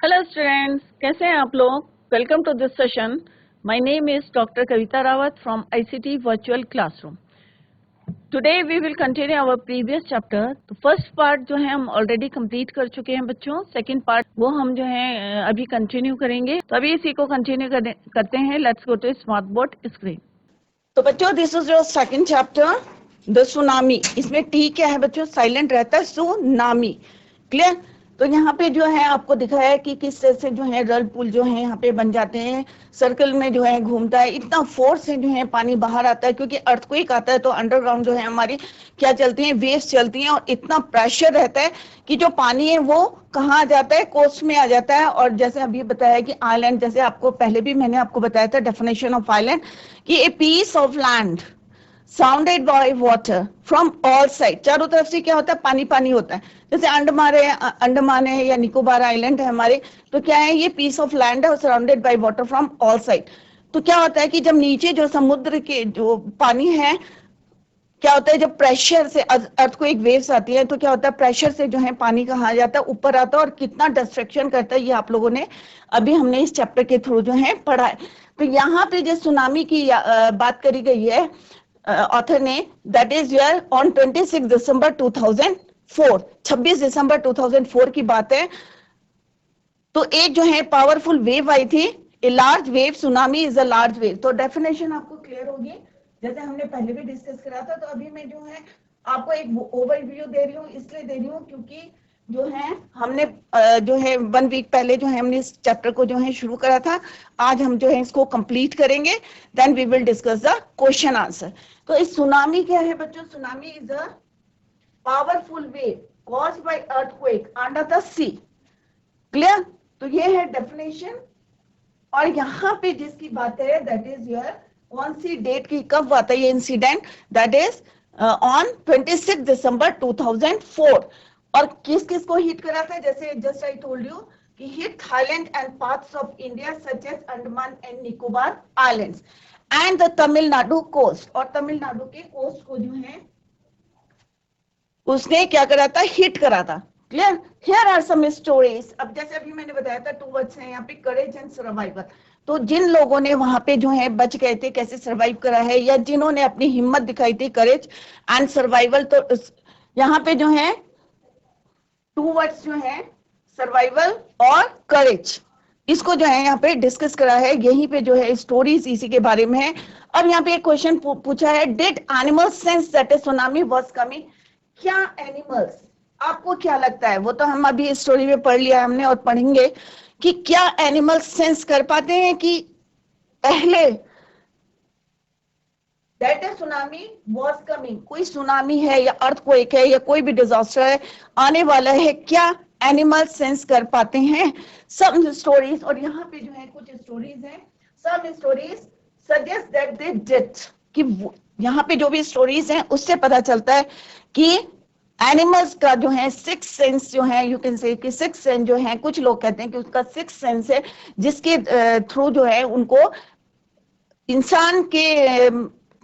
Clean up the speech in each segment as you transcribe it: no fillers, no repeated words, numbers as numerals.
Hello students, कैसे हैं आप लोग? Welcome to this session. My name is doctor Kavita Rawat from ICT virtual classroom. Today we will continue our previous chapter. तो first part जो है हम ऑलरेडी कंप्लीट कर चुके हैं बच्चों. सेकंड पार्ट वो हम जो है अभी कंटिन्यू करेंगे. तो अभी इसी को कंटिन्यू करते हैं. Let's go to smart board screen. तो बच्चों, this is your second chapter, the tsunami. इसमें टी क्या है बच्चों? साइलेंट रहता है, सुनामी. क्लियर? तो यहाँ पे जो है आपको दिखाया है कि किस तरह से जो है रल पुल जो है यहाँ पे बन जाते हैं, सर्कल में जो है घूमता है, इतना फोर्स से जो है पानी बाहर आता है, क्योंकि अर्थक्वेक आता है तो अंडरग्राउंड जो है हमारी क्या चलती है, वेव्स चलती हैं, और इतना प्रेशर रहता है कि जो पानी है वो कहाँ आ जाता है, कोस्ट में आ जाता है. और जैसे अभी बताया कि आइलैंड, जैसे आपको पहले भी मैंने आपको बताया था डेफिनेशन ऑफ आइलैंड, कि a piece of land sounded by water from all side. चारों तरफ से क्या होता है? पानी पानी होता है. जैसे अंडमान है या निकोबार आइलैंड है हमारे, तो क्या है, ये पीस ऑफ लैंड है, surrounded by water from all side. तो क्या होता है कि जब नीचे जो समुद्र के जो पानी है, क्या होता है, जब प्रेशर से अर्थक्वेक वेव्स आती है तो क्या होता है, प्रेशर से जो है पानी कहाँ आ जाता है, ऊपर आता है, और कितना डिस्ट्रक्शन करता है ये आप लोगों ने अभी हमने इस चैप्टर के थ्रू जो है पढ़ा है. तो यहाँ पे जो सुनामी की बात करी गई है ऑथर ने, that is you're on 26 December 2004. 26 December 2004 की बात है. तो एक जो है पावरफुल वेव आई थी, a large wave. Tsunami is a large wave. तो डेफिनेशन आपको क्लियर होगी, जैसे हमने पहले भी डिस्कस करा था. तो अभी मैं जो है आपको एक ओवरव्यू दे रही हूँ, इसलिए दे रही हूँ क्योंकि जो है हमने जो है 1 वीक पहले जो है हमने इस चैप्टर को जो है शुरू करा था. आज हम जो है इसको कंप्लीट करेंगे, then we will discuss the question answer. तो इस सुनामी क्या है बच्चों? Tsunami is a powerful wave caused by earthquake under the sea. Clear? तो ये है डेफिनेशन. और यहाँ पे जिसकी बात है दैट इज योर, कौन सी डेट की, कब आता है ये incident? That is on 26 December 2004. और किस किस को हिट करा था? जैसे जस्ट आई टोल्ड यू कि hit Thailand and parts of India such as Andaman and Nicobar islands and the Tamil Nadu coast. और तमिलनाडु के कोस्ट को जो है उसने क्या करा था? हिट करा था. Clear? Here are some stories. अब जैसे अभी मैंने बताया था 2 वर्ड्स हैं यहाँ पे, करेज एंड सर्वाइवल. तो जिन लोगों ने वहां पे जो है बच गए थे, कैसे सर्वाइव करा है, या जिन्होंने अपनी हिम्मत दिखाई थी, करेज एंड सर्वाइवल. तो यहाँ पे जो है 2 वर्ड्स जो है, सर्वाइवल और करेज, इसको जो है यहाँ पे डिस्कस करा है. यहीं पे जो है स्टोरीज इसी के बारे में है. अब यहाँ पे एक क्वेश्चन पूछा है, did animals sense that A tsunami was coming? क्या एनिमल्स, आपको क्या लगता है? वो तो हम अभी स्टोरी में पढ़ लिया हमने और पढ़ेंगे कि क्या एनिमल्स सेंस कर पाते हैं कि पहले that A tsunami was coming, कोई सुनामी है या अर्थक्वेक है या कोई भी डिजास्टर है आने वाला है, क्या एनिमल सेंस कर पाते हैं? सम स्टोरीज, और यहाँ पे जो है कुछ स्टोरीज हैं, some stories suggest that they did, कि यहाँ पे जो भी स्टोरीज हैं उससे पता चलता है कि एनिमल्स का जो है सिक्स सेंस जो है, यू कैन से कि सिक्स सेंस जो है, कुछ लोग कहते हैं कि उसका सिक्स सेंस है, जिसके थ्रू जो है उनको इंसान के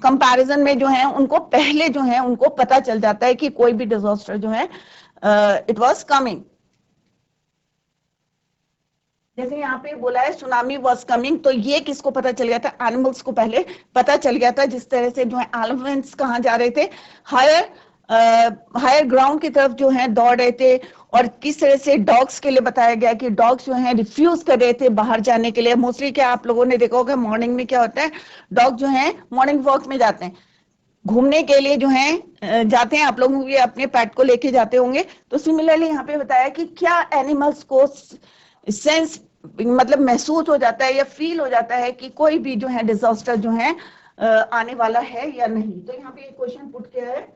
कंपैरिजन में जो है उनको पहले जो है उनको पता चल जाता है कि कोई भी डिजास्टर जो है इट वाज कमिंग. जैसे यहाँ पे बोला है सुनामी वाज कमिंग, तो ये किसको पता चल गया था? एनिमल्स को पहले पता चल गया था. जिस तरह से जो है एलिफेंट्स कहाँ जा रहे थे, हायर ग्राउंड की तरफ जो है दौड़ रहे थे. और किस तरह से डॉग्स के लिए बताया गया कि डॉग्स जो है रिफ्यूज कर रहे थे बाहर जाने के लिए. मोस्टली क्या आप लोगों ने देखा होगा, मॉर्निंग में क्या होता है, डॉग जो है मॉर्निंग वॉक में जाते हैं, घूमने के लिए जो है जाते हैं. आप लोग भी अपने पेट को लेके जाते होंगे. तो सिमिलरली यहाँ पे बताया कि क्या एनिमल्स को सेंस, मतलब महसूस हो जाता है या फील हो जाता है कि कोई भी जो है डिजास्टर जो है आने वाला है या नहीं. तो यहाँ पे एक क्वेश्चन पुट किया है.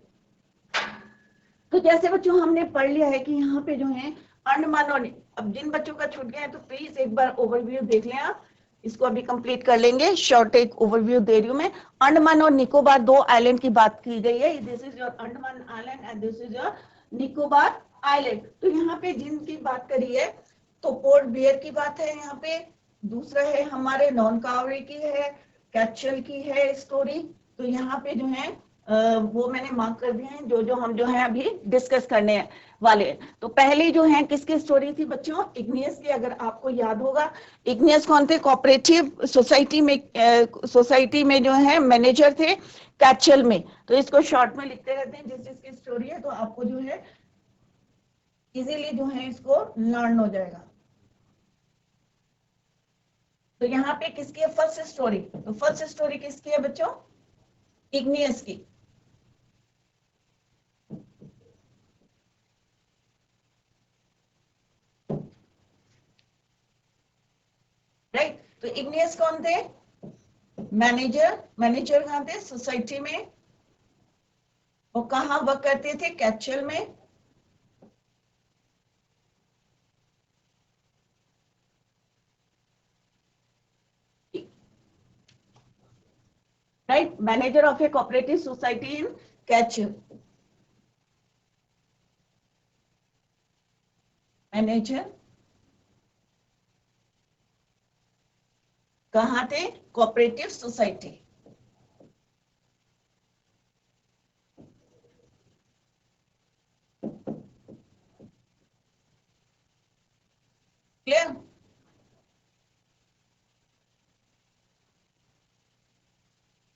तो जैसे बच्चों हमने पढ़ लिया है कि यहाँ पे जो है अंडमान और, अब जिन बच्चों का छूट गया है तो प्लीज एक बार ओवरव्यू देख लें आप. इसको अभी कंप्लीट कर लेंगे. शॉर्ट एक ओवरव्यू दे रही हूँ मैं. अंडमान और निकोबार 2 आइलैंड की बात की गई है. This is your Andaman island and this is your Nicobar island. तो यहाँ पे जिनकी बात करी है तो पोर्ट ब्लेयर की बात है यहाँ पे. दूसरा है हमारे नॉन कावरे की है, कैचल की है स्टोरी. तो यहाँ पे जो है वो मैंने मार्क कर दिए हैं, जो जो हम जो है अभी डिस्कस करने वाले हैं। तो पहली जो है किसकी स्टोरी थी बच्चों? इग्नियस की। अगर आपको याद होगा, इग्नियस कौन थे? कोऑपरेटिव सोसाइटी में जो है मैनेजर थे कैचल में। तो इसको शॉर्ट में लिखते रहते हैं, जिस जिसकी स्टोरी है, तो आपको जो है इजीली जो है इसको लर्न हो जाएगा। तो यहाँ पे किसकी है फर्स्ट स्टोरी? तो फर्स्ट स्टोरी किसकी है बच्चों? इग्नियस की। राइट। तो इग्नियस कौन थे? मैनेजर कहाँ थे? सोसाइटी में। और कहाँ वर्क करते थे? कैचल में। Right, manager of A cooperative society in कैचल। Manager कहाँ थे? Cooperative society. क्लियर?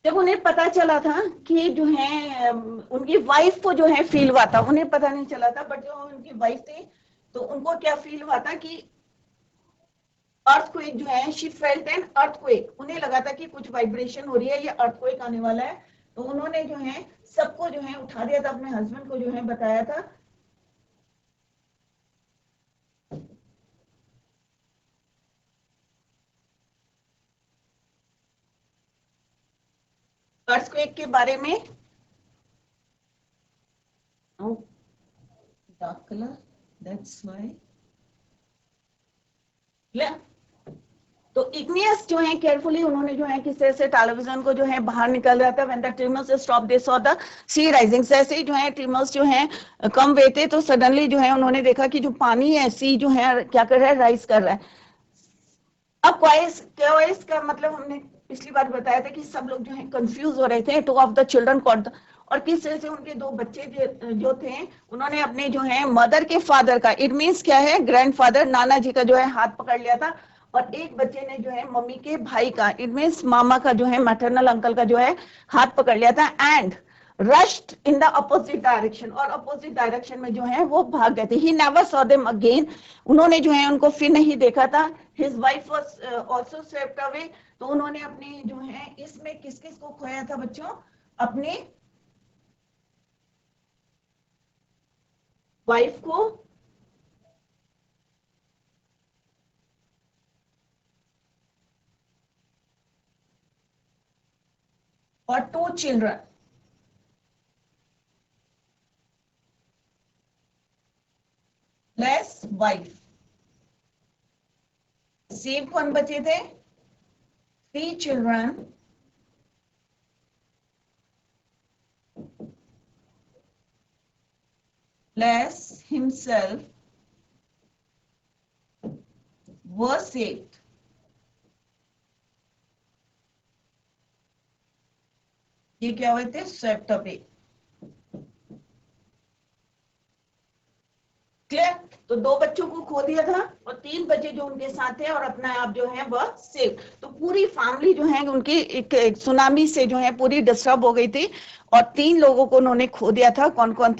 जब उन्हें पता चला था कि जो है उनकी वाइफ को जो है फील हुआ था, उन्हें पता नहीं चला था, बट जो उनकी वाइफ थी तो उनको क्या फील हुआ था कि अर्थक्वेक जो है, शी फेल्ट एन अर्थक्वेक। उन्हें लगा था कि कुछ वाइब्रेशन हो रही है, ये अर्थक्वेक आने वाला है। तो उन्होंने जो है सबको जो है उठा दिया था, अपने हस्बैंड को जो है बताया था। अर्थक्वेक के बारे में। Dark colour, that's why. तो इग्नियस जो है केयरफुली उन्होंने जो है किस तरह से टेलीविजन को जो है बाहर निकल रहा था। When the tremors stop they saw the sea rising. जैसे ही जो है ट्रिमर्स जो है कम हुए थे, तो सडनली जो है उन्होंने देखा कि जो पानी है, सी जो है क्या कर रहा है? राइज कर रहा है। अब क्वाइस का मतलब हमने पिछली बार बताया था कि सब लोग जो है कंफ्यूज हो रहे थे। Two of the children caught, और किस तरह से उनके दो बच्चे जो थे, उन्होंने अपने जो है मदर के फादर का, इट मीन्स क्या है, ग्रैंडफादर, नाना जी का जो है हाथ पकड़ लिया था। और एक बच्चे ने जो है मम्मी के भाई का, इट मीन्स मामा का जो है मैटरनल अंकल का जो है हाथ पकड़ लिया था, and rushed in the opposite direction. और अपोजिट डायरेक्शन में जो है वो भाग गए थे। He never saw them again. उन्होंने जो है उनको फिर नहीं देखा था। His wife was also swept away. तो उन्होंने अपनी जो है इसमें किस किस को खोया था बच्चों? अपने वाइफ को, और two children. Plus wife. Save कौन बचे थे? 3 children plus himself were saved. ये क्या हुए थे? Swept away. क्लियर? तो 2 बच्चों को खो दिया था, और 3 बच्चे जो उनके साथ थे और अपना आप जो है वह सेव। तो पूरी फैमिली जो है उनकी एक सुनामी से जो है पूरी डिस्टर्ब हो गई थी, और 3 लोगों को उन्होंने खो दिया था। कौन कौन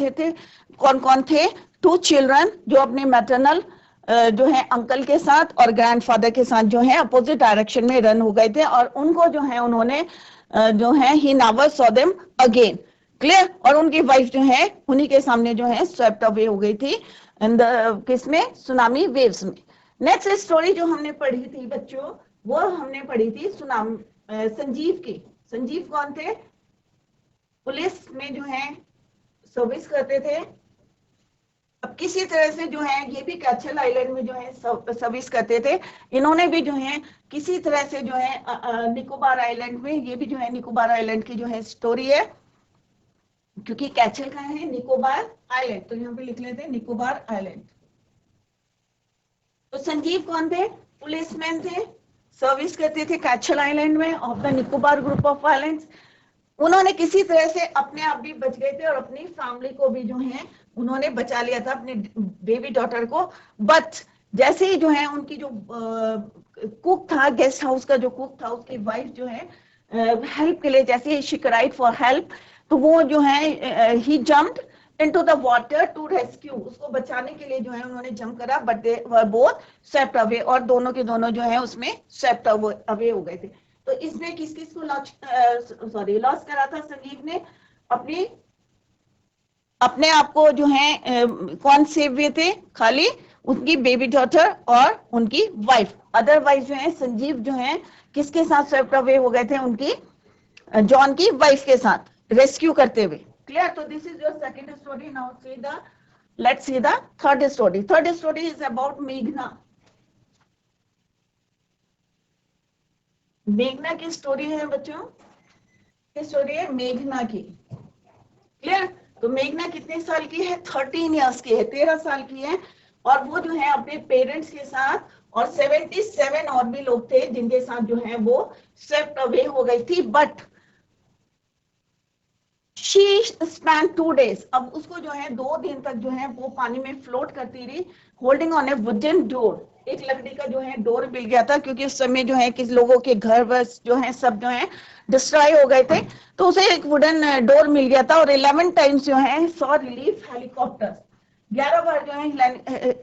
थे? 2 चिल्ड्रन जो अपने मैटरनल जो है अंकल के साथ और ग्रैंडफादर के साथ जो है अपोजिट डायरेक्शन में रन हो गए थे, और उनको जो है उन्होंने जो है he never saw them again. Clear? और उनकी वाइफ जो है उन्हीं के सामने जो है स्वेप्ट अवे हो गई थी किसमें? सुनामी वेव्स में। नेक्स्ट स्टोरी जो हमने पढ़ी थी बच्चों, वो हमने पढ़ी थी सुनामी संजीव की। संजीव कौन थे? पुलिस में जो है सर्विस करते थे। अब किसी तरह से जो है ये भी कैचल आइलैंड में जो है सर्विस करते थे। इन्होंने भी जो है किसी तरह से जो है निकोबार आइलैंड में, ये भी जो है निकोबार आइलैंड की जो है स्टोरी है, क्योंकि कैचल कहाँ है? निकोबार आइलैंड। तो यहाँ पे लिख लेते हैं निकोबार आइलैंड। तो संजीव कौन थे? पुलिसमैन थे, सर्विस करते थे कैचल आइलैंड में of the Nicobar group of islands. उन्होंने किसी तरह से अपने आप भी बच गए थे और अपनी फैमिली को भी जो है उन्होंने बचा लिया था, अपने बेबी डॉटर को। बट जैसे ही जो है उनकी जो कुक था, गेस्ट हाउस का जो कुक था, उसकी वाइफ जो है हेल्प के लिए, जैसे ही शी क्राइड फॉर हेल्प, तो वो जो है he jumped into the water to rescue, उसको बचाने के लिए जो है उन्होंने जंप करा, but they were both swept away, और दोनों के दोनों जो है उसमें स्वेप्ट अवे हो गए थे। तो इसने किस किस को लॉस करा था? संजीव ने अपनी अपने आप को जो है कौन सेव हुए थे? खाली उनकी बेबी डॉटर और उनकी वाइफ। अदरवाइज जो है संजीव जो है किसके साथ स्वेप्ट अवे हो गए थे? उनकी जॉन की वाइफ के साथ रेस्क्यू करते हुए। क्लियर? तो this is your second story. Now see the let's see the third story. Third story is about मेघना। मेघना की स्टोरी है बच्चों, ये स्टोरी है मेघना की। क्लियर? तो मेघना कितने साल की है? 13 ईयर्स की है, 13 साल की है। और वो जो है अपने पेरेंट्स के साथ और 77 और भी लोग थे जिनके साथ जो है वो स्वेप्ट अवे हो गई थी। बट शी स्पेंड 2 days, अब उसको जो है 2 दिन तक जो है वो पानी में फ्लोट करती रही, holding on A wooden door. एक लकड़ी का जो है डोर मिल गया था, क्योंकि उस समय जो है किस लोगों के घर बस जो है सब जो है डिस्ट्रॉय हो गए थे, तो उसे एक वुडन डोर मिल गया था। और 11 टाइम्स जो है सॉ रिलीफ हेलीकॉप्टर्स, 11 बार जो है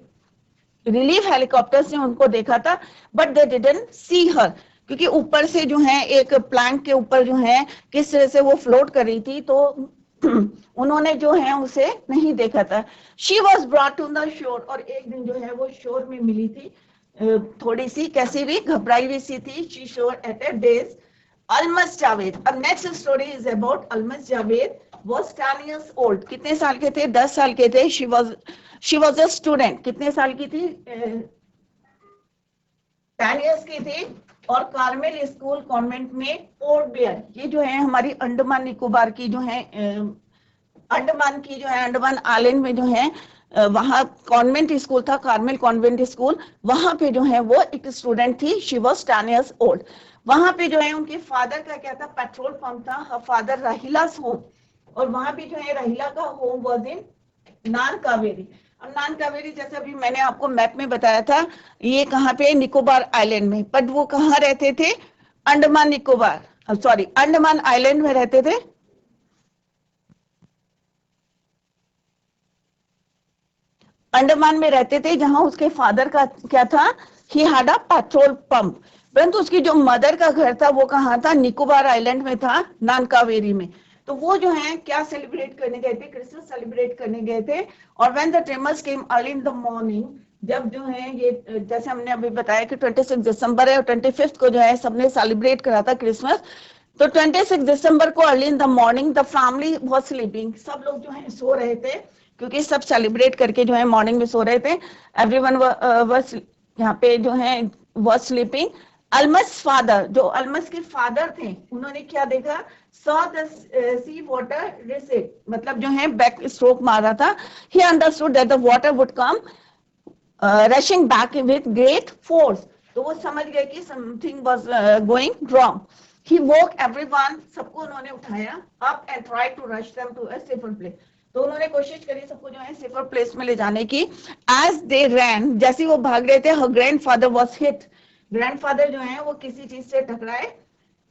रिलीफ हेलीकॉप्टर से उनको देखा था, बट दे डिडंट सी हर, क्योंकि ऊपर से जो है एक प्लैंक के ऊपर जो है किस तरह से वो फ्लोट कर रही थी, तो उन्होंने जो है उसे नहीं देखा था। She was brought to the shore, और एक दिन जो है वो शोर में मिली थी, थोड़ी सी कैसी भी घबराई हुई सी थी। शी शोर एट ए डेज अलमस जावेद। अब next story is about Almas Javed. was 10 years old, कितने साल के थे? 10 साल के थे। शी वॉज अ स्टूडेंट, कितने साल की थी? 10 years की थी। और कार्मेल स्कूल कॉन्वेंट में पोर्ट ब्लेयर, ये जो है हमारी अंडमान निकोबार की जो है अंडमान की जो है अंडमान आइलैंड में जो है वहां कॉन्वेंट स्कूल था, कार्मेल कॉन्वेंट स्कूल, वहां पे जो है वो एक स्टूडेंट थी। She was 10 years old। वहां पे जो है उनके फादर का क्या था? पेट्रोल पंप था। हर फादर राहिलास होम, और वहां पे जो है राहिला का होम वॉज इन नान कावेरी। अब नान कावेरी जैसे अभी मैंने आपको मैप में बताया था, ये कहाँ पे? निकोबार आइलैंड में। बट वो कहाँ रहते थे? अंडमान निकोबार, सॉरी, अंडमान आइलैंड में रहते थे। अंडमान में रहते थे, जहां उसके फादर का क्या था? He had a petrol pump. परंतु उसकी जो मदर का घर था वो कहाँ था? निकोबार आइलैंड में था, नानकावेरी में। तो वो जो है क्या सेलिब्रेट करने गए थे? क्रिसमस सेलिब्रेट करने गए थे। और when the tremors came early in the morning, जब जो है ये जैसे हमने अभी बताया कि 26 दिसंबर है और 25 को जो है सबने सेलिब्रेट करा था क्रिसमस। तो 26 दिसंबर को early in the morning the family was sleeping, सब लोग जो है सो रहे थे, क्योंकि सब सेलिब्रेट करके जो है मॉर्निंग में सो रहे थे। एवरीवन वाज यहाँ पे जो है वाज स्लीपिंग। अलमस फादर, जो अलमस के फादर थे, उन्होंने क्या देखा? Saw the sea water recede, मतलब जो है बैक स्ट्रोक मारा था। He understood that the water would come rushing back with great force. तो वो समझ गए कि something was going wrong. He woke everyone, सबको उन्होंने उठाया up and try to rush them to a safer place. तो उन्होंने कोशिश करी सबको जो है सेफर प्लेस में ले जाने की। एज दे रैन, जैसे वो भाग रहे थे, her grandfather was hit, grandfather जो है वो किसी चीज से टकराए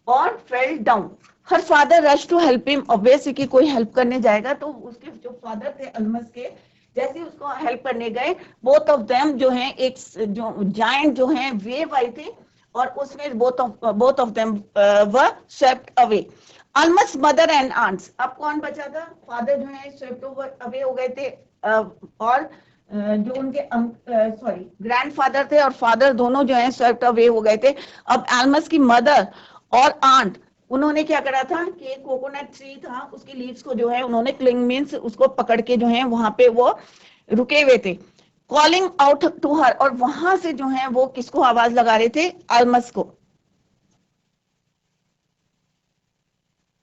और fell down. Her father rush to help him, obviously कि कोई हेल्प करने जाएगा, तो उसके जो फादर थे अलमस के, जैसे उसको हेल्प करने गए, बोथ ऑफ देम जो है एक जो जायंट जो है वेव आई थी, और उसमें both of them were swept away. Almas mother and aunts, अब कौन बचा था? फादर जो है स्वेप्ट अवे हो गए थे, और जो उनके सॉरी ग्रैंडफादर थे और फादर दोनों जो है स्वेप्ट अवे हो गए थे। अब एल्मस की मदर और आंट, उन्होंने क्या करा था कि एक कोकोनट ट्री था, उसकी लीव्स को जो है उन्होंने क्लिंग मीन्स उसको पकड़ के जो है वहां पे वो रुके हुए थे, कॉलिंग आउट टू हर, और वहां से जो है वो किसको आवाज लगा रहे थे? एल्मस को।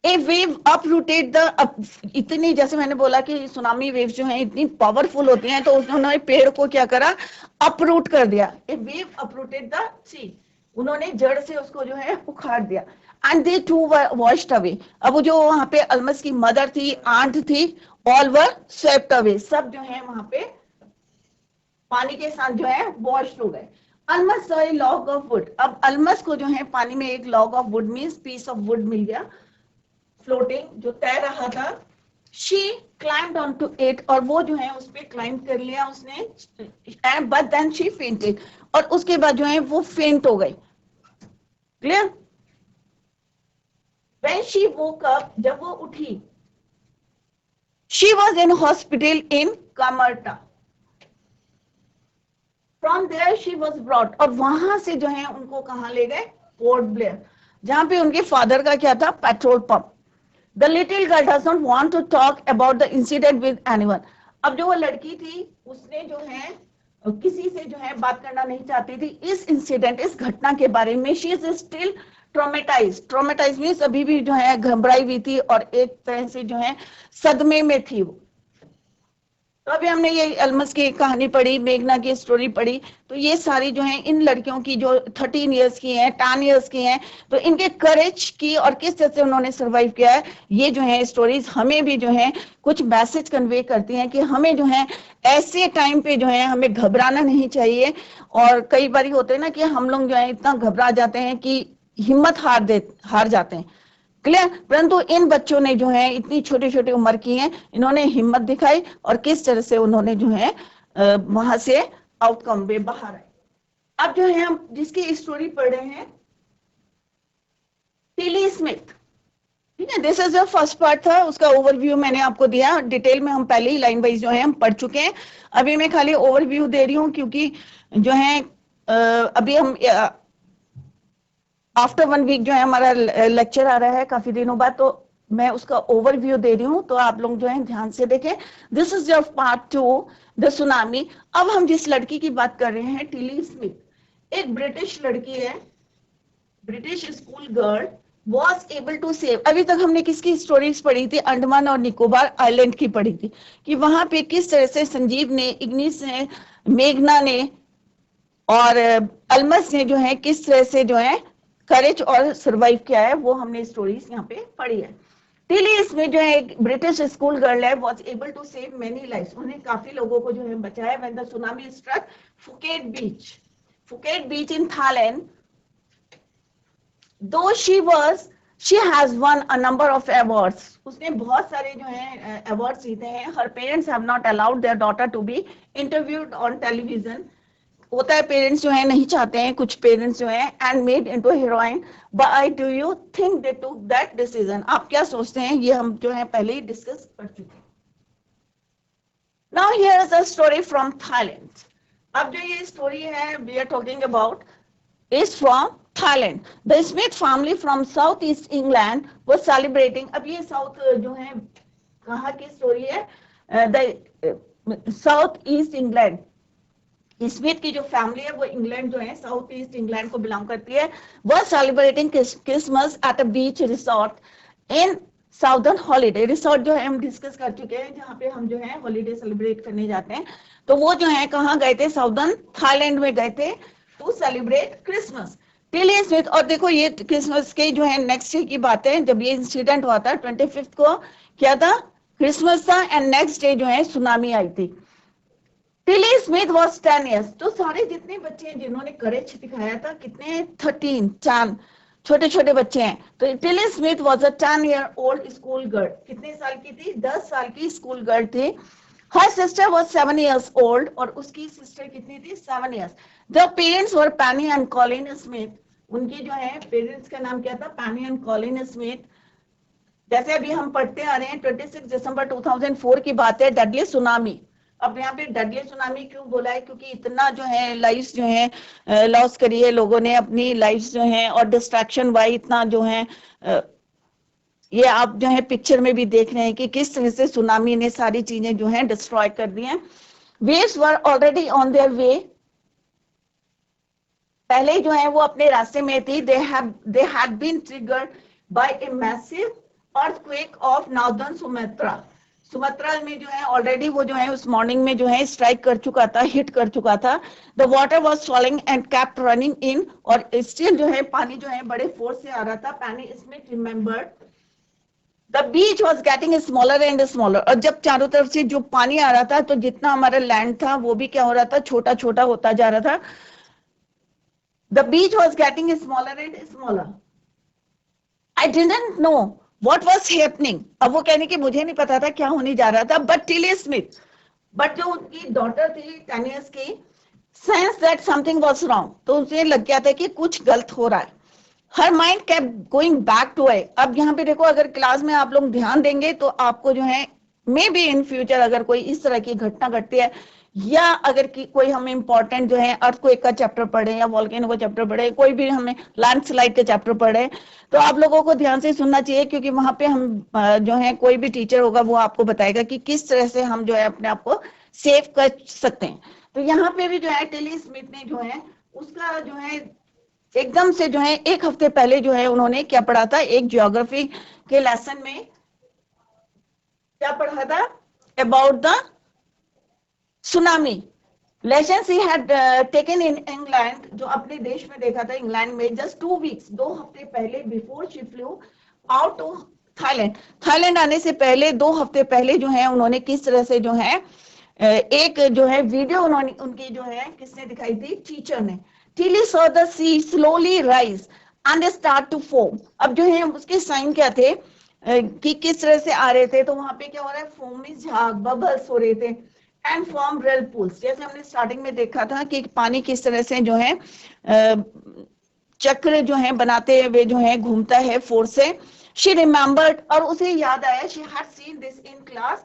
ए वेव अपरूटेड द, इतनी, जैसे मैंने बोला कि सुनामी वेव्स जो हैं इतनी पावरफुल होती हैं, तो उन्होंने पेड़ को क्या करा? अपरूट कर दिया। A wave uprooted the tree, उन्होंने जड़ से उसको जो है उखाड़ दिया। And they too were washed away. अब वो जो वहां पे अलमस की मदर थी, आंट थी, ऑल वर स्वेप्ट अवे, सब जो है वहां पे पानी के साथ जो है वॉश हो गए। Almas saw a log of wood, अब अलमस को जो है पानी में एक log of wood means piece of wood मिल गया, फ्लोटिंग, जो तैर रहा था। She climbed on to it, और वो जो है उस पे क्लाइंब कर लिया उसने, बट देन शी फेंटेड, और उसके बाद जो है वो फेंट हो गई। Clear? When she woke up, जब वो उठी, she was in hospital in कामर्टा। From there she was brought, और वहां से जो है उनको कहां ले गए? पोर्ट ब्लेयर, जहां पे उनके फादर का क्या था? Petrol pump. The little girl does not want to talk about the incident with anyone. अब जो वो लड़की थी उसने जो है किसी से जो है बात करना नहीं चाहती थी इस इंसिडेंट, इस घटना के बारे में। She is still traumatise, traumatise means अभी भी जो है घबराई हुई थी और एक तरह से जो है सदमे में थी वो। तो अभी हमने ये अलमस की कहानी पढ़ी, मेघना की स्टोरी पढ़ी, तो ये सारी जो है इन लड़कियों की जो 13 इयर्स की हैं, 10 इयर्स की हैं, तो इनके करेज की और किस तरह से उन्होंने सरवाइव किया है, ये जो है स्टोरीज हमें भी जो है कुछ मैसेज कन्वे करती हैं कि हमें जो है ऐसे टाइम पे जो है हमें घबराना नहीं चाहिए। और कई बार होते हैं ना कि हम लोग जो है इतना घबरा जाते हैं कि हिम्मत हार जाते हैं। क्लियर? परंतु इन बच्चों ने जो है इतनी छोटी छोटी उम्र की हैं, इन्होंने हिम्मत दिखाई और किस तरह से उन्होंने जो है वहां से आउटकम में बाहर आए। अब जो है हम जिसकी स्टोरी पढ़ रहे हैं, टिली स्मिथ। ठीक है, this is the first part था, उसका ओवरव्यू मैंने आपको दिया। डिटेल में हम पहले ही लाइन वाइज जो है हम पढ़ चुके हैं। अभी मैं खाली ओवरव्यू दे रही हूँ क्योंकि जो है अभी हम आफ्टर 1 वीक जो है हमारा लेक्चर आ रहा है काफी दिनों बाद, तो मैं उसका ओवरव्यू दे रही हूँ, तो आप लोग जो है ध्यान से देखें। This is your part 2, the tsunami. अब हम जिस लड़की की बात कर रहे हैं, टिली स्मिथ, एक ब्रिटिश लड़की है, British school girl, was able to save. अभी तक हमने किसकी स्टोरीज पढ़ी थी? अंडमान और निकोबार आइलैंड की पढ़ी थी, कि वहां पे किस तरह से संजीव ने, इग्निस ने, मेघना ने और अलमस ने जो है किस तरह से जो है करेज और सरवाइव किया है, वो हमने स्टोरीज यहाँ पे पढ़ी है। टिली इसमें जो है एक ब्रिटिश स्कूल गर्ल है, was able to save many lives, उन्हें काफी लोगों को जो है बचाया। When the tsunami struck Phuket beach in Thailand, दो she has won a number of awards, उसने बहुत सारे जो है अवार्ड जीते हैं। her parents have not allowed their daughter to be interviewed on television, होता है पेरेंट्स जो है नहीं चाहते हैं, कुछ पेरेंट्स जो है, and made into heroine. Why do you think they took that decision? आप क्या सोचते हैं? ये हम जो है पहले ही डिस्कस कर चुके हैं। Now here is a story from Thailand. अब जो ये स्टोरी है we are talking about is from Thailand. The Smith family from South East England was celebrating. अब ये साउथ जो है कहाँ की स्टोरी है? The south east England, Smith की जो फैमिली है वो इंग्लैंड जो है साउथ ईस्ट इंग्लैंड को बिलोंग करती है। वो celebrating Christmas at a beach resort in southern holiday. Resort जो है हम डिस्कस कर चुके हैं जहाँ पे हम जो है हॉलीडे सेलिब्रेट करने जाते हैं, तो वो जो है कहाँ गए थे? साउदर्न थाईलैंड में गए थे to celebrate Christmas. Tilly Smith, और देखो ये क्रिसमस के जो है नेक्स्ट डे की बात है, जब ये इंसिडेंट हुआ था 25 को, क्या था? क्रिसमस था, एंड नेक्स्ट डे जो है सुनामी आई थी। टिली स्मिथ वॉज 10 ईयर्स, तो सारे जितने बच्चे हैं जिन्होंने करेज दिखाया था, कितने? 13, 4 छोटे छोटे बच्चे हैं। तो Tilly Smith was a 10 year old school girl, कितने साल की थी? 10 साल की स्कूल गर्ल थी। Her sister was 7 years old, और उसकी सिस्टर कितनी थी? 7 ईयर्स। जब पेरेंट्स वर पैनी एंड कॉलिन स्मिथ, उनके जो है पेरेंट्स का नाम क्या था? पैनी एंड कॉलिन स्मिथ। जैसे अभी हम पढ़ते आ रहे हैं 26 दिसंबर 2004 की बात है, डेडली सुनामी। अब यहाँ पे डेडली सुनामी क्यों बोला है? क्योंकि इतना जो है लाइफ्स जो है लॉस करी है लोगों ने अपनी लाइफ्स जो है, और डिस्ट्रैक्शन वाई इतना जो है ये आप जो है पिक्चर में भी देख रहे हैं कि किस तरह से सुनामी ने सारी चीजें जो है डिस्ट्रॉय कर दी हैं। Waves were already on their way, पहले जो है वो अपने रास्ते में थी। they had been triggered by a massive earthquake of northern Sumatra. Sumatra में जो है ऑलरेडी वो जो है उस मॉर्निंग में जो है स्ट्राइक कर चुका था, हिट कर चुका था. The water was falling and kept running in, और स्टिल जो है पानी जो है बड़े फोर्स से आ रहा था. पैनी Smith remembered the beach was getting smaller and smaller. और जब चारों तरफ से जो पानी आ रहा था तो जितना हमारा लैंड था वो भी क्या हो रहा था, छोटा छोटा होता जा रहा था. The beach was getting smaller and smaller. I didn't know what was happening. अब वो कहने की मुझे नहीं पता था क्या होने जा रहा था. बट टिली स्मिथ, बट जो उनकी डॉटर थी 10 years की, sense that something was wrong, तो उसे लग गया था कि कुछ गलत हो रहा है. Her mind kept going back to I. अब यहाँ पे देखो, अगर क्लास में आप लोग ध्यान देंगे तो आपको जो है मे बी इन फ्यूचर अगर कोई इस तरह की घटना घटती है, या अगर कोई हम इंपॉर्टेंट जो है अर्थक्वेक का चैप्टर पढ़े या वोल्केनो का चैप्टर पढ़े, कोई भी हमें लैंडस्लाइड का चैप्टर पढ़े, तो आप लोगों को ध्यान से सुनना चाहिए, क्योंकि वहां पे हम जो है कोई भी टीचर होगा वो आपको बताएगा कि किस तरह से हम जो है अपने आप को सेव कर सकते हैं. तो यहाँ पे भी जो है टिली स्मिथ ने जो है उसका जो है एकदम से जो है एक हफ्ते पहले जो है उन्होंने क्या पढ़ा था, एक ज्योग्राफी के लेसन में क्या पढ़ा था, about the tsunami lessons he had taken in England, जो अपने देश में देखा था इंग्लैंड में जस्ट 2 weeks, 2 हफ्ते पहले, before she flew out to Thailand. Thailand आने से पहले 2 हफ्ते पहले जो है उन्होंने किस तरह से जो है एक जो है वीडियो उन्होंने उनकी जो है किसने दिखाई थी, टीचर ने. Tilly saw the sea slowly rise and start to foam. अब जो है उसके साइन क्या थे कि किस तरह से आ रहे थे, तो वहां पे क्या हो रहा है, फोमी झाग, बबल्स हो रहे थे, एंड फॉर्म रेल पूल्स. जैसे हमने स्टार्टिंग में देखा था कि पानी किस तरह से जो है चक्र जो है बनाते हुए जो है घूमता है फोर्स से. शी रिमेम्बर्ड, और उसे याद आया, she had seen this in class,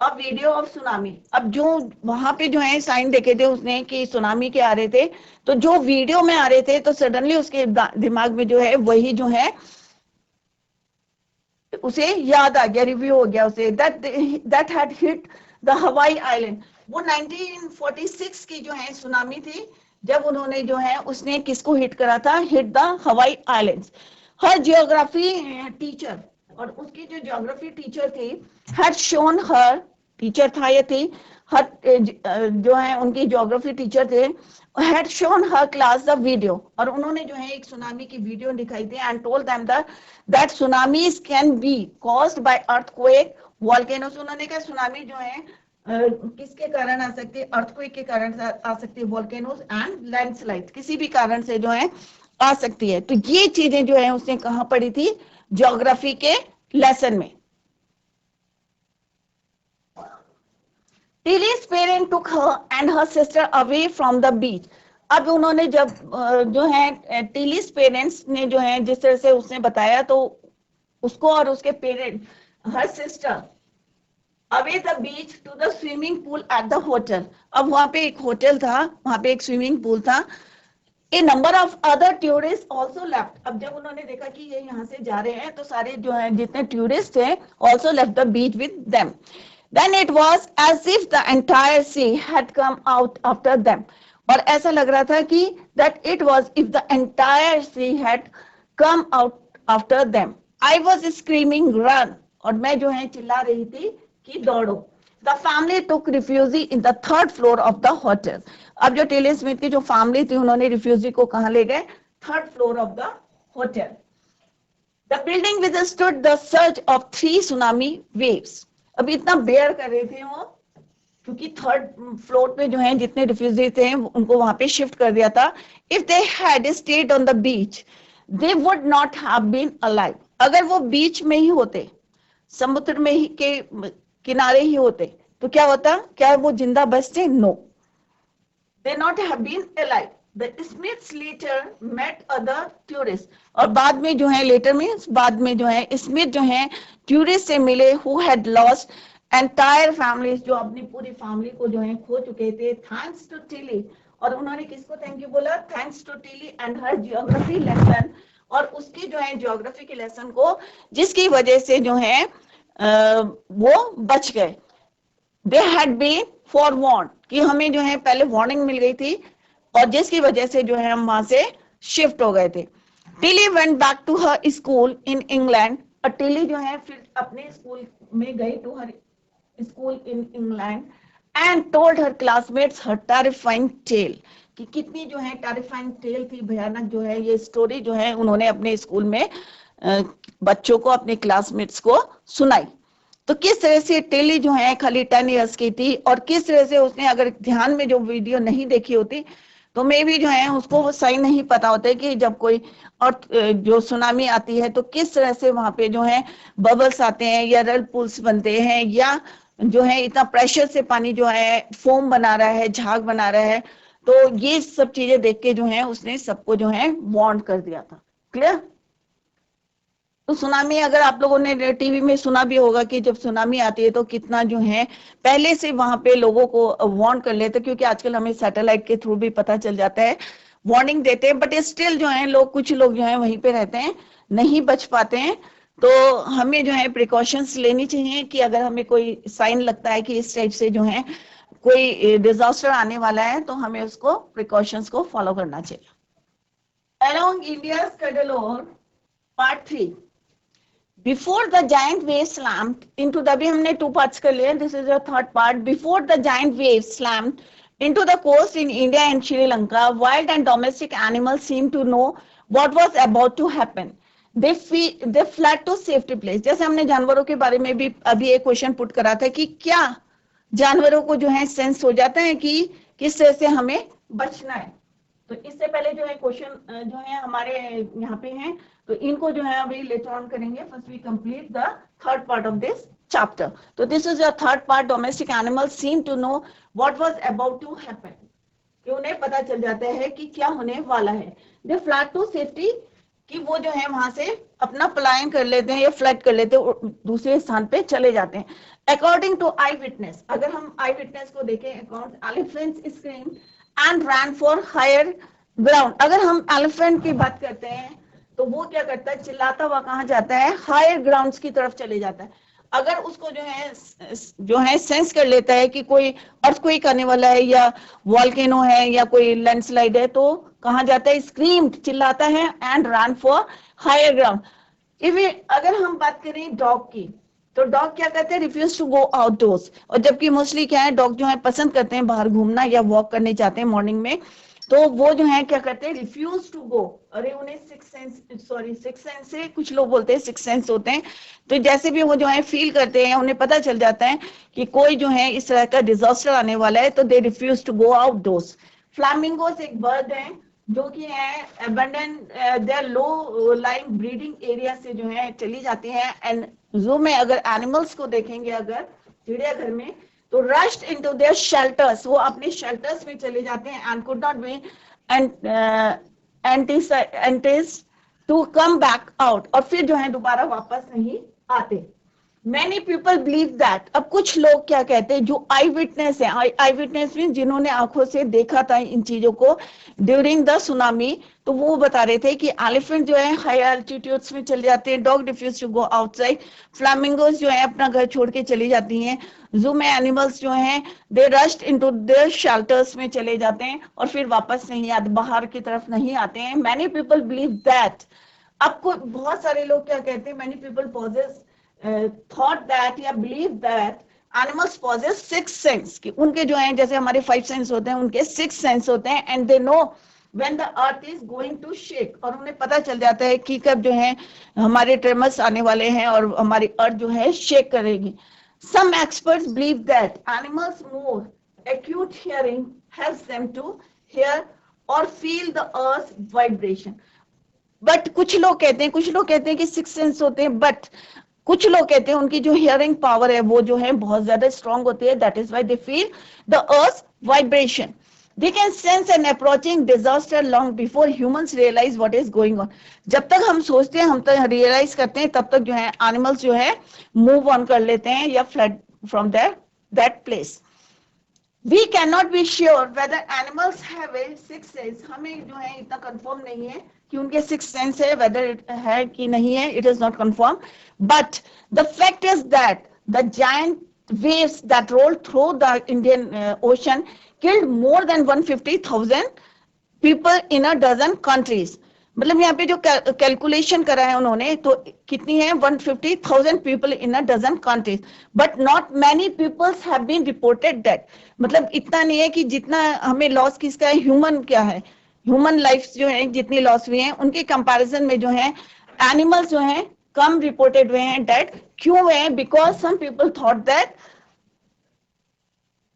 a video of tsunami. अब जो वहां पे जो है साइन देखे थे उसने कि सुनामी के आ रहे थे, तो जो वीडियो में आ रहे थे तो सडनली उसके दिमाग में जो है वही जो है उसे याद आ गया, रिव्यू हो गया उसे, that had hit the Hawaii island. वो 1946 की जो है सुनामी थी, जब उन्होंने जो है उसने किसको हिट करा था, हिट द हवाई आइलैंड्स. हर जियोग्राफी टीचर, और उसकी जो ज्योग्राफी टीचर थी, हैड शोन हर, टीचर था ये थी, हर जो है उनकी ज्योग्राफी टीचर थे, had shown her class the video, और उन्होंने जो है एक सुनामी की वीडियो दिखाई थी, and told them that tsunamis can be caused by earthquake, volcanoes. उन्होंने कहा सुनामी जो है किसके कारण आ सकती है, अर्थक्वेक के कारण आ सकती है, वोल्केनोस एंड लैंडस्लाइड, किसी भी कारण से जो है आ सकती है. तो ये चीजें जो है उसने कहाँ पढ़ी थी, ज्योग्राफी के लेसन में. Tilly's parents took her and her sister away from the beach. अब उन्होंने जब जो है टिलीज पेरेंट्स ने जो है जिस तरह से उसने बताया, तो उसको और उसके parent, her sister, away the beach to the swimming pool at the hotel. अब वहां पे एक होटल था, वहां पे एक स्विमिंग पूल था. A number of other tourist also left. अब जब उन्होंने देखा कि ये यहाँ से जा रहे हैं, तो सारे जो है जितने टूरिस्ट थे also left the beach with them. Then it was as if the entire sea had come out after them. और ऐसा लग रहा था कि that it was if the entire sea had come out after them. I was screaming run, और मैं जो है चिल्ला रही थी कि दौड़ो. The family took refuge in the 3rd floor of the hotel. अब जो टिली स्मिथ की जो फैमिली थी उन्होंने रिफ्यूजी को कहाँ ले गए, 3rd floor of the hotel. The building withstood the surge of 3 tsunami waves. अभी इतना बेयर कर रहे थे वो, क्योंकि 3rd फ्लोर पे जो है जितने रिफ्यूजी थे उनको वहां पे शिफ्ट कर दिया था. If they had stayed on the beach they would not have been alive. अगर वो बीच में ही होते, समुद्र में ही के किनारे ही होते, तो क्या होता, क्या वो जिंदा बचते, no, they not have been alive. The Smiths later met other tourists. और बाद में जो है later means बाद में जो है स्मिथ जो है टूरिस्ट से मिले who had lost entire families, जो अपनी पूरी फैमिली को जो है खो चुके थे. Thanks to Tilly, और उन्होंने किसको थैंक यू बोला, thanks to Tilly and her geography lesson, और उसकी जो है जियोग्राफी के लेसन को, जिसकी वजह से जो है वो बच गए. They had been forewarned, कि हमें जो है पहले वार्निंग मिल गई थी, और जिसकी वजह से जो है हम वहां से शिफ्ट हो गए थे. Tilly went back to her school in England, और टिली जो है फिर अपने स्कूल में गई to her school in England and told her classmates her terrifying tale, कि कितनी जो है terrifying tale थी, भयानक जो है ये स्टोरी जो है उन्होंने अपने स्कूल में बच्चों को, अपने क्लासमेट्स को सुनाई। तो किस तरह से टेली जो है खाली 10 इयर्स की थी और किस तरह से उसने अगर ध्यान में जो वीडियो नहीं देखी होती तो मे भी जो है उसको वो सही नहीं पता होता है कि जब कोई और जो सुनामी आती है तो किस तरह से वहां पे जो है बबल्स आते हैं या रेड पूल्स बनते हैं या जो है इतना प्रेशर से पानी जो है फोम बना रहा है, झाग बना रहा है। तो ये सब चीजें देख के जो है उसने सबको जो है वार्न कर दिया था। क्लियर? तो सुनामी अगर आप लोगों ने टीवी में सुना भी होगा कि जब सुनामी आती है तो कितना जो है पहले से वहां पे लोगों को वार्न कर लेते, क्योंकि आजकल हमें सैटेलाइट के थ्रू भी पता चल जाता है, वार्निंग देते हैं, बट स्टिल जो है लोग, कुछ लोग जो है वहीं पे रहते हैं, नहीं बच पाते हैं। तो हमें जो है प्रिकॉशंस लेनी चाहिए कि अगर हमें कोई साइन लगता है कि इस टाइप से जो है कोई डिजास्टर आने वाला है तो हमें उसको प्रिकॉशंस को फॉलो करना चाहिए। Along India's Cuddalore part 3, Before the giant wave slammed into the, अभी हमने 2 parts कर लिए, this is the third part. Before the giant wave slammed into the coast in India and Sri Lanka, wild and domestic animals seemed to know what was about to happen. They fled to safety place. जैसे हमने जानवरों के बारे में भी अभी एक question put करा था कि क्या जानवरों को जो है सेंस हो जाता है कि किस तरह से हमें बचना है। तो इससे पहले जो है क्वेश्चन जो है हमारे यहाँ पे हैं, तो इनको जो है अभी लेटर ऑन करेंगे। First we complete the third part of this chapter. तो this is the third part, domestic animals seem to know what was about to happen, कि उन्हें पता चल जाता है कि क्या होने वाला है। दे फ्लड टू सेफ्टी, कि वो जो है वहां से अपना पलायन कर लेते हैं या फ्लड कर लेते हैं, दूसरे स्थान पे चले जाते हैं। अकॉर्डिंग टू आई विटनेस, अगर हम आई विटनेस को देखें, account elephants scream and run for higher ground. अगर हम एलिफेंट की बात करते हैं तो वो क्या करता है, चिल्लाता हुआ कहाँ जाता है, हायर ग्राउंड्स की तरफ चले जाता है। अगर उसको जो है सेंस कर लेता है कि कोई अर्थक्वेक आने वाला है या वॉल्केनो है या कोई लैंडस्लाइड है, तो कहाँ जाता है, स्क्रीम, चिल्लाता है, and run for higher ground. अगर हम बात करें डॉग की, तो डॉग क्या करते हैं, रिफ्यूज टू गो आउटडोर्स। और जबकि मोस्टली क्या है, डॉग जो है पसंद करते हैं बाहर घूमना या वॉक करने जाते हैं मॉर्निंग में, तो वो जो है क्या करते हैं, रिफ्यूज टू गो। अरे उन्हें सिक्स सेंस से, कुछ लोग बोलते हैं सिक्स सेंस होते हैं, तो जैसे भी वो जो है फील करते हैं, उन्हें पता चल जाता है कि कोई जो है इस तरह का डिजास्टर आने वाला है, तो they refuse to go outdoors. Flamingos एक बर्ड है जो कि है abandon, their low lying breeding area से जो है चली जाती है। एंड जू में अगर एनिमल्स को देखेंगे, अगर चिड़ियाघर में, तो रश्ड इनटू देयर शेल्टर्स, वो अपने शेल्टर्स में चले जाते हैं, and could not be enticed to come back out, और फिर जो है दोबारा वापस नहीं आते। Many people believe that, अब कुछ लोग क्या कहते हैं, जो आई विटनेस है, आई विटनेस मीन जिन्होंने आंखों से देखा था इन चीजों को ड्यूरिंग द सुनामी, तो वो बता रहे थे कि एलिफेंट जो है हाई एल्टीट्यूड्स में चले जाते हैं, dog refuse to go outside, flamingos जो है अपना घर छोड़ के चली जाती हैं, जू में एनिमल्स जो हैं they rushed into their shelters में चले जाते हैं और फिर वापस नहीं आते, बाहर की तरफ नहीं आते हैं। मैनी पीपल बिलीव दैट, आपको बहुत सारे लोग क्या कहते हैं, मैनी पीपल पॉजेस thought that या believe that animals possess six sense, कि उनके जो है जैसे हमारे 5 सेंस होते हैं, उनके 6 सेंस होते हैं, and they know when the earth is going to shake, और उन्हें पता चल जाता है कि कब जो है हमारे ट्रेमर्स आने वाले हैं और हमारी अर्थ जो है शेक करेगी। Some experts believe that animals more acute hearing helps them to hear or feel the earth's vibration, but कुछ लोग कहते हैं कि 6 सेंस होते हैं, बट कुछ लोग कहते हैं उनकी जो हियरिंग पावर है वो जो है बहुत ज्यादा स्ट्रांग होती है, that is why they feel the earth vibration. They can sense an approaching disaster long before humans realize what is going on. जब तक हम सोचते हैं, हम तक रियलाइज करते हैं, तब तक जो है एनिमल्स जो है मूव ऑन कर लेते हैं या flood from that place. We cannot be sure whether animals have a sixth sense, हमें जो है इतना कंफर्म नहीं है कि उनके सिक्स सेंस है, whether है कि नहीं है, it is not confirmed, but the fact is that the giant waves that rolled through the Indian Ocean killed more than 150,000 people in a dozen countries. मतलब यहाँ पे जो कैलकुलेशन करा है उन्होंने तो कितनी है 150,000 people in a dozen countries but not many peoples have been reported dead. मतलब इतना नहीं है कि जितना हमें लॉस किसका है, ह्यूमन क्या है, ह्यूमन लाइफ जो है जितनी लॉस हुई है उनके कंपैरिजन में जो है एनिमल्स जो है कम रिपोर्टेड हुए हैं डेड। क्यों हुए हैं? Because some people thought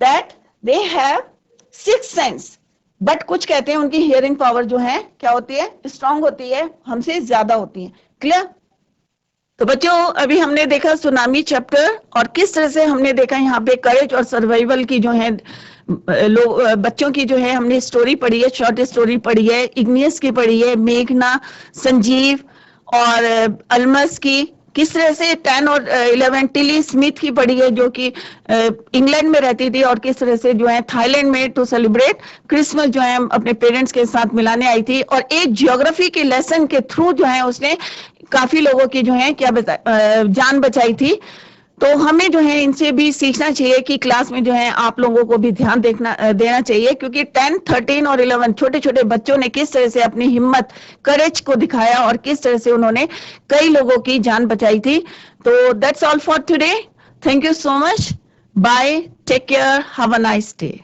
that they have six sense, but कुछ कहते हैं उनकी हियरिंग पावर जो है क्या होती है, स्ट्रांग होती है, हमसे ज्यादा होती है। क्लियर? तो बच्चों अभी हमने देखा सुनामी चैप्टर और किस तरह से हमने देखा यहाँ पे करेज और सर्वाइवल की जो है लोग बच्चों की जो है हमने स्टोरी पढ़ी है, शॉर्ट स्टोरी पढ़ी है, इग्नियस की पढ़ी है, मेघना, संजीव और अल्मस की, किस तरह से 10 और 11 टिली स्मिथ की पढ़ी है जो कि इंग्लैंड में रहती थी और किस तरह से जो है थाईलैंड में टू सेलिब्रेट क्रिसमस जो है अपने पेरेंट्स के साथ मिलाने आई थी और एक ज्योग्राफी के लेसन के थ्रू जो है उसने काफी लोगों की जो है जान बचाई थी। तो हमें जो है इनसे भी सीखना चाहिए कि क्लास में जो है आप लोगों को भी ध्यान देना चाहिए क्योंकि 10, 13 और 11 छोटे छोटे बच्चों ने किस तरह से अपनी हिम्मत करेज को दिखाया और किस तरह से उन्होंने कई लोगों की जान बचाई थी। तो that's all for today. Thank you so much. Bye, take care, have a nice day.